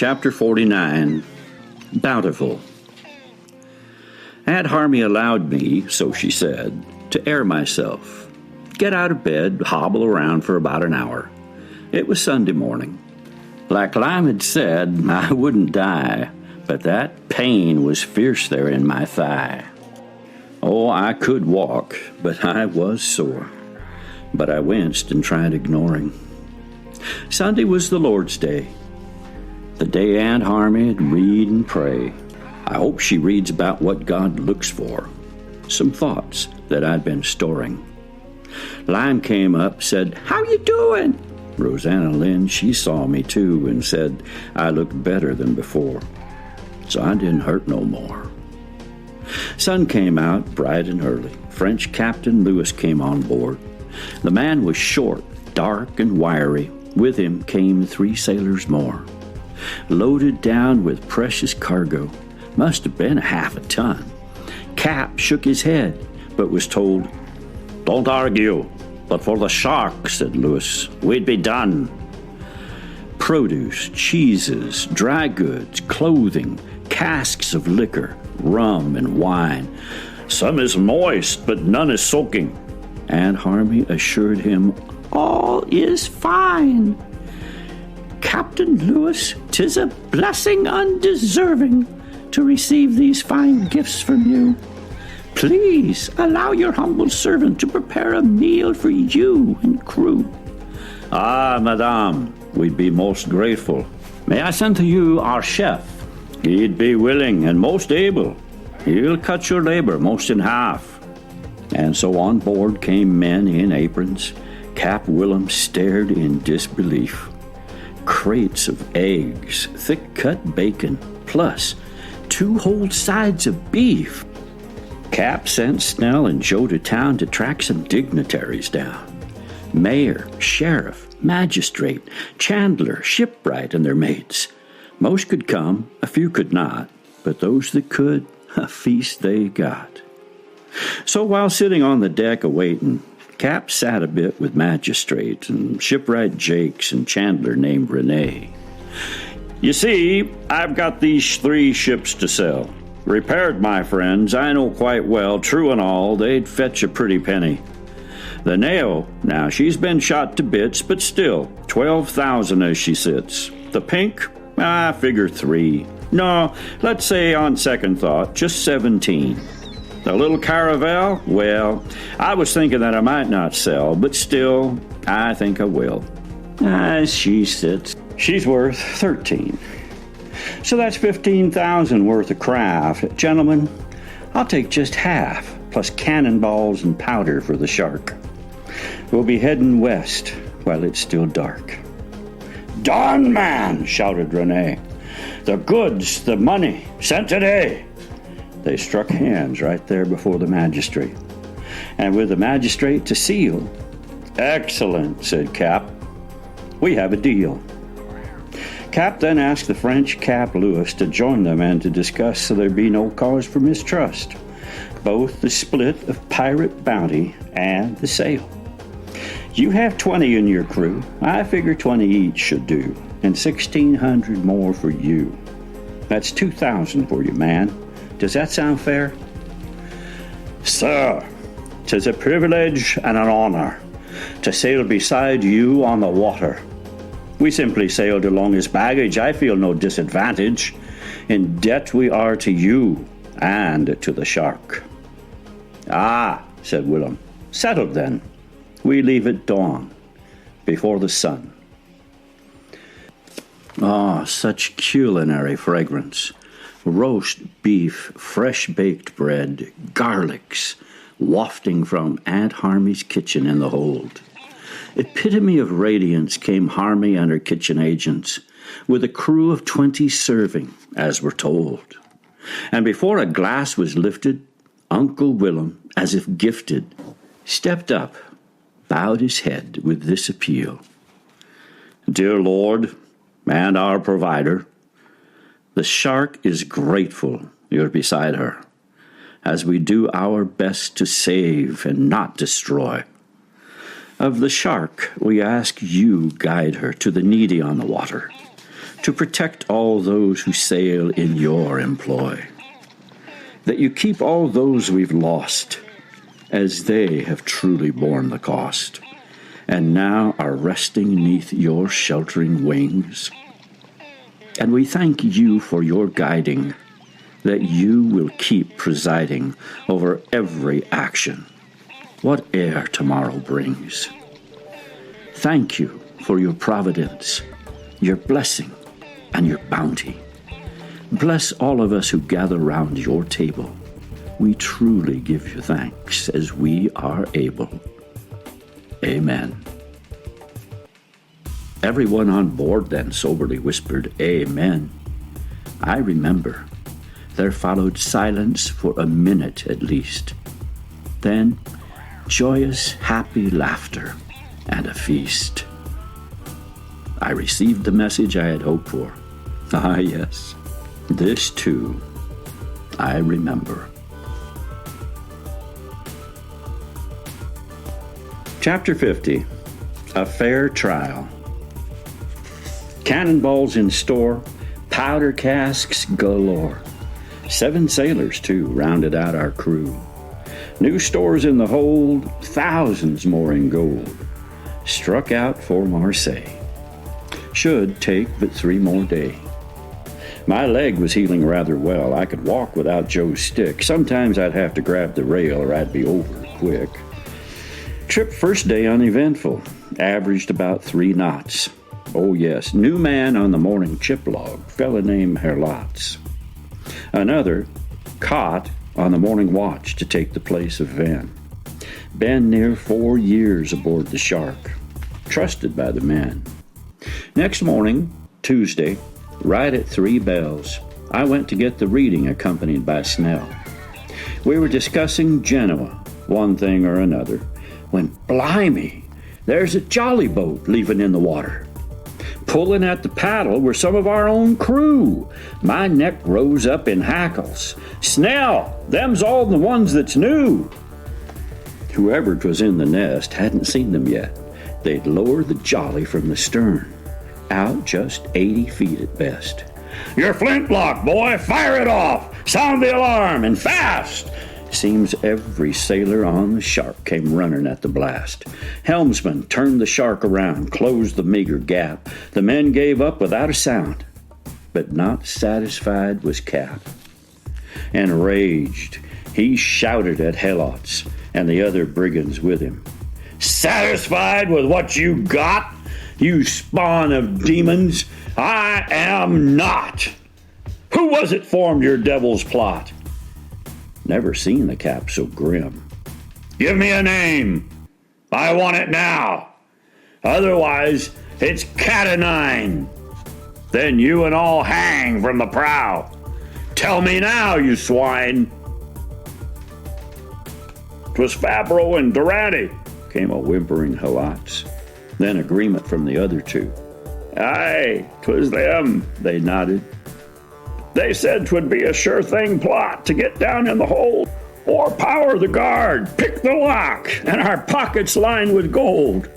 Chapter 49, Bountiful. Aunt Harmy allowed me, so she said, to air myself, get out of bed, hobble around for about an hour. It was Sunday morning. Like Lime had said, I wouldn't die, but that pain was fierce there in my thigh. Oh, I could walk, but I was sore. But I winced and tried ignoring. Sunday was the Lord's Day. The day Aunt Harmy'd read and pray. I hope she reads about what God looks for. Some thoughts that I'd been storing. Lime came up, said, "How you doing?" Roseanna Lynn, she saw me too and said I looked better than before. So I didn't hurt no more. Sun came out bright and early. French Captain Lewis came on board. The man was short, dark, and wiry. With him came 3 sailors more, loaded down with precious cargo. Must have been half a ton. Cap shook his head, but was told, "Don't argue, but for the shark," said Lewis, "we'd be done." Produce, cheeses, dry goods, clothing, casks of liquor, rum and wine. Some is moist, but none is soaking. Aunt Harmy assured him, all is fine. "Captain Lewis, 'tis a blessing undeserving to receive these fine gifts from you. Please allow your humble servant to prepare a meal for you and crew." "Ah, madame, we'd be most grateful. May I send to you our chef? He'd be willing and most able. He'll cut your labor most in half." And so on board came men in aprons. Cap Willum stared in disbelief. Crates of eggs, thick-cut bacon, plus 2 whole sides of beef. Cap sent Snell and Joe to town to track some dignitaries down. Mayor, sheriff, magistrate, chandler, shipwright, and their mates. Most could come, a few could not, but those that could, a feast they got. So while sitting on the deck awaiting, Cap sat a bit with magistrate and shipwright Jakes and chandler named Renee. "You see, I've got these 3 ships to sell. Repaired, my friends, I know quite well, true and all, they'd fetch a pretty penny. The Nao, now she's been shot to bits, but still, 12,000 as she sits. The Pink, I figure 3. No, let's say on second thought, just 17. The little Caravel, well, I was thinking that I might not sell, but still, I think I will. As she sits, she's worth 13. So that's 15,000 worth of craft. Gentlemen, I'll take just half, plus cannonballs and powder for the shark. We'll be heading west while it's still dark." "Done, man!" shouted Renee. "The goods, the money, sent today." They struck hands right there before the magistrate. And with the magistrate to seal, "Excellent," said Cap. "We have a deal." Cap then asked the French Cap Lewis to join them and to discuss so there be no cause for mistrust, both the split of pirate bounty and the sale. "You have 20 in your crew. I figure 20 each should do, and 1,600 more for you. That's 2,000 for you, man. Does that sound fair?" "Sir, 'tis a privilege and an honor to sail beside you on the water. We simply sailed along as baggage. I feel no disadvantage. In debt we are to you and to the shark." "Ah," said Willum. "Settled then. We leave at dawn, before the sun." Ah, such culinary fragrance. Roast beef, fresh-baked bread, garlics, wafting from Aunt Harmy's kitchen in the hold. Epitome of radiance came Harmy and her kitchen agents, with a crew of 20 serving, as we're told. And before a glass was lifted, Uncle Willum, as if gifted, stepped up, bowed his head with this appeal. "Dear Lord, and our provider, the shark is grateful you're beside her, as we do our best to save and not destroy. Of the shark, we ask you guide her to the needy on the water, to protect all those who sail in your employ, that you keep all those we've lost, as they have truly borne the cost, and now are resting neath your sheltering wings. And we thank you for your guiding, that you will keep presiding over every action, whate'er tomorrow brings. Thank you for your providence, your blessing, and your bounty. Bless all of us who gather round your table. We truly give you thanks as we are able. Amen. Everyone on board then soberly whispered, Amen. I remember. There followed silence for a minute at least. Then joyous, happy laughter and a feast. I received the message I had hoped for. Ah, yes, this too I remember. Chapter 50, A Fair Trial. Cannonballs in store, powder casks galore. 7 sailors, too, rounded out our crew. New stores in the hold, thousands more in gold. Struck out for Marseille. Should take but 3 more days. My leg was healing rather well. I could walk without Joe's stick. Sometimes I'd have to grab the rail or I'd be over quick. Trip first day uneventful. Averaged about 3 knots. Oh yes, new man on the morning chip log, fella named Herlotz. Another, caught on the morning watch to take the place of Van. Been near 4 years aboard the Shark. Trusted by the men. Next morning, Tuesday, right at 3 bells, I went to get the reading accompanied by Snell. We were discussing Genoa, one thing or another, when blimey, there's a jolly boat leaving in the water. Pulling at the paddle were some of our own crew. My neck rose up in hackles. Snell, them's all the ones that's new. Whoever 'twas in the nest hadn't seen them yet. They'd lower the jolly from the stern, out just 80 feet at best. Your flintlock, boy, fire it off! Sound the alarm, and fast! Seems every sailor on the Shark came running at the blast. Helmsman turned the Shark around, closed the meager gap. The men gave up without a sound, but not satisfied was Cap. Enraged, he shouted at Helots and the other brigands with him. Satisfied with what you got, you spawn of demons? I am not! Who was it formed your devil's plot? Never seen the Cap so grim. Give me a name. I want it now. Otherwise, it's cat o' nine. Then you and all hang from the prow. Tell me now, you swine. 'Twas Fabro and Durante, came a whimpering Helots. Then agreement from the other 2. Aye, 'twas them, they nodded. They said 'twould be a sure thing plot to get down in the hold, or power the guard, pick the lock, and our pockets lined with gold.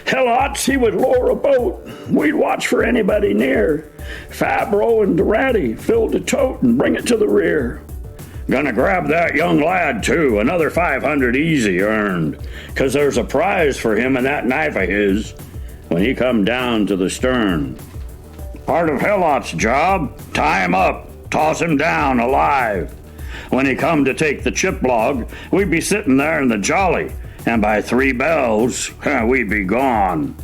Helots, he would lower a boat. We'd watch for anybody near. Fabro and Durante filled a tote and bring it to the rear. Gonna grab that young lad, too, another 500 easy earned, 'cause there's a prize for him in that knife of his when he come down to the stern. Part of Helot's job, tie him up, toss him down alive. When he come to take the chip log, we'd be sitting there in the jolly, and by 3 bells, we'd be gone.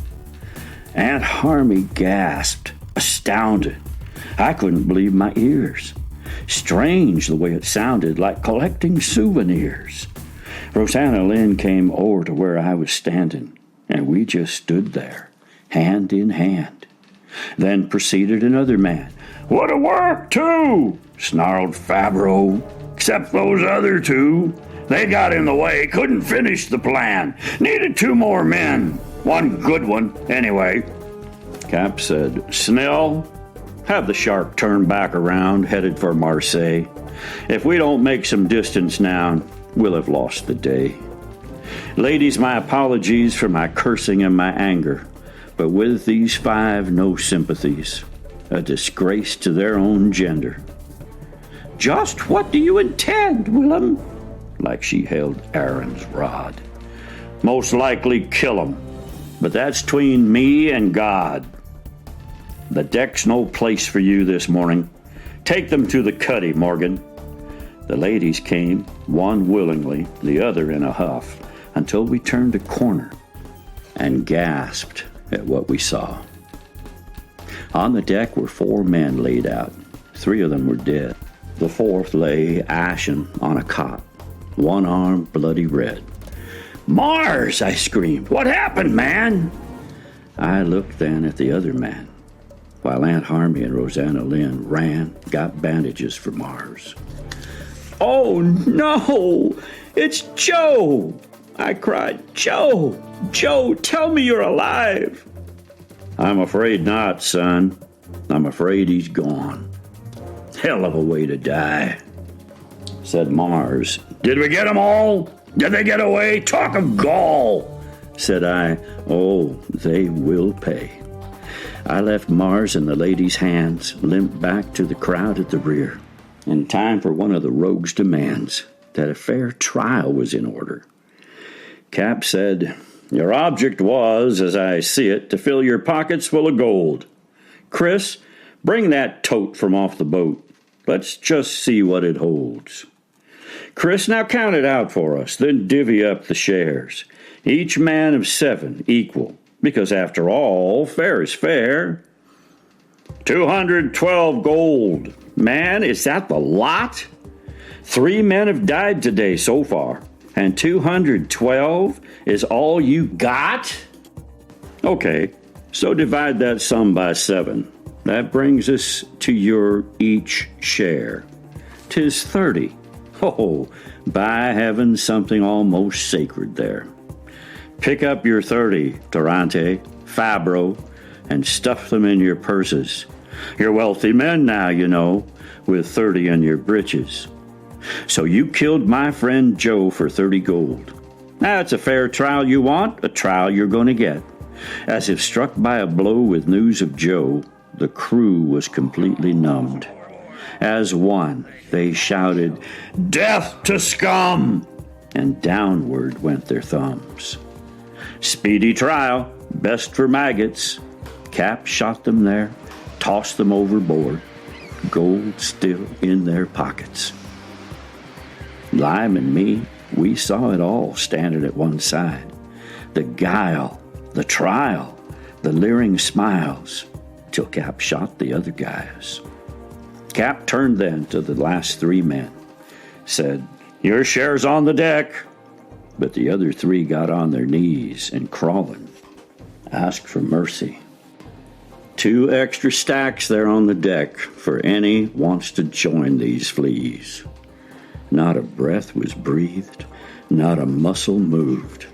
Aunt Harmy gasped, astounded. I couldn't believe my ears. Strange the way it sounded, like collecting souvenirs. Roseanna Lynn came over to where I was standing, and we just stood there, hand in hand. Then proceeded another man. Would have worked, too, snarled Fabro. Except those other 2. They got in the way, couldn't finish the plan. Needed 2 more men. One good one, anyway. Cap said, Snell, have the Shark turn back around, headed for Marseille. If we don't make some distance now, we'll have lost the day. Ladies, my apologies for my cursing and my anger. But with these 5, no sympathies. a disgrace to their own gender. "Just what do you intend, Willum?" Like she held Aaron's rod. "Most likely kill 'em, but that's between me and God. The deck's no place for you this morning. Take them to the cuddy, Morgan." The ladies came, one willingly, the other in a huff, until we turned a corner and gasped at what we saw. On the deck were 4 men laid out. 3 of them were dead. The 4th lay ashen on a cot, one arm bloody red. "Mars!" I screamed. "What happened, man?" I looked then at the other man, while Aunt Harmy and Roseanna Lynn ran, got bandages for Mars. "Oh, no! It's Joe!" I cried. "Joe! Joe, tell me you're alive!" "I'm afraid not, son. I'm afraid he's gone." "Hell of a way to die," said Mars. "Did we get 'em all? Did they get away? Talk of gall," said I. "Oh, they will pay." I left Mars in the ladies' hands, limped back to the crowd at the rear. In time for one of the rogue's demands, that a fair trial was in order. Cap said, "Your object was, as I see it, to fill your pockets full of gold. Chris, bring that tote from off the boat. Let's just see what it holds. Chris, now count it out for us, then divvy up the shares. Each man of 7 equal, because after all, fair is fair. 212 gold. Man, is that the lot? 3 men have died today so far, and 212 is all you got? Okay, so divide that sum by 7. That brings us to your each share. 'Tis 30. Oh, by heaven, something almost sacred there. Pick up your 30, Durante, Fabro, and stuff them in your purses. You're wealthy men now, you know, with 30 in your breeches. So you killed my friend Joe for 30 gold. Now it's a fair trial you want, a trial you're going to get." As if struck by a blow with news of Joe, the crew was completely numbed. As one, they shouted, "Death to scum!" and downward went their thumbs. Speedy trial, best for maggots. Cap shot them there, tossed them overboard, gold still in their pockets. Lime and me, we saw it all standing at one side. The guile, the trial, the leering smiles, till Cap shot the other guys. Cap turned then to the last 3 men, said, "Your share's on the deck." But the other 3 got on their knees and crawling, asked for mercy. 2 extra stacks there on the deck for any wants to join these fleas. Not a breath was breathed, not a muscle moved.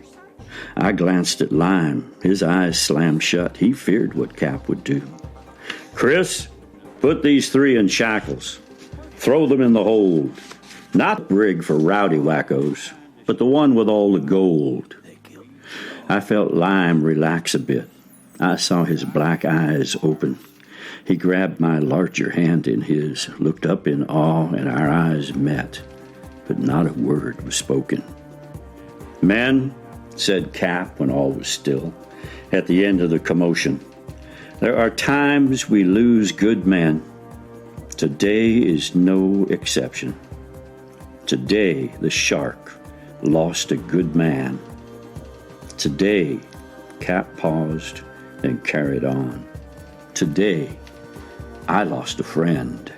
I glanced at Lime. His eyes slammed shut. He feared what Cap would do. "Chris, put these 3 in shackles. Throw them in the hold. Not the rig for rowdy wackos, but the one with all the gold." I felt Lime relax a bit. I saw his black eyes open. He grabbed my larger hand in his, looked up in awe, and our eyes met. But not a word was spoken. "Men," said Cap when all was still, at the end of the commotion, "there are times we lose good men. Today is no exception. Today the shark lost a good man. Today," Cap paused and carried on, "today I lost a friend."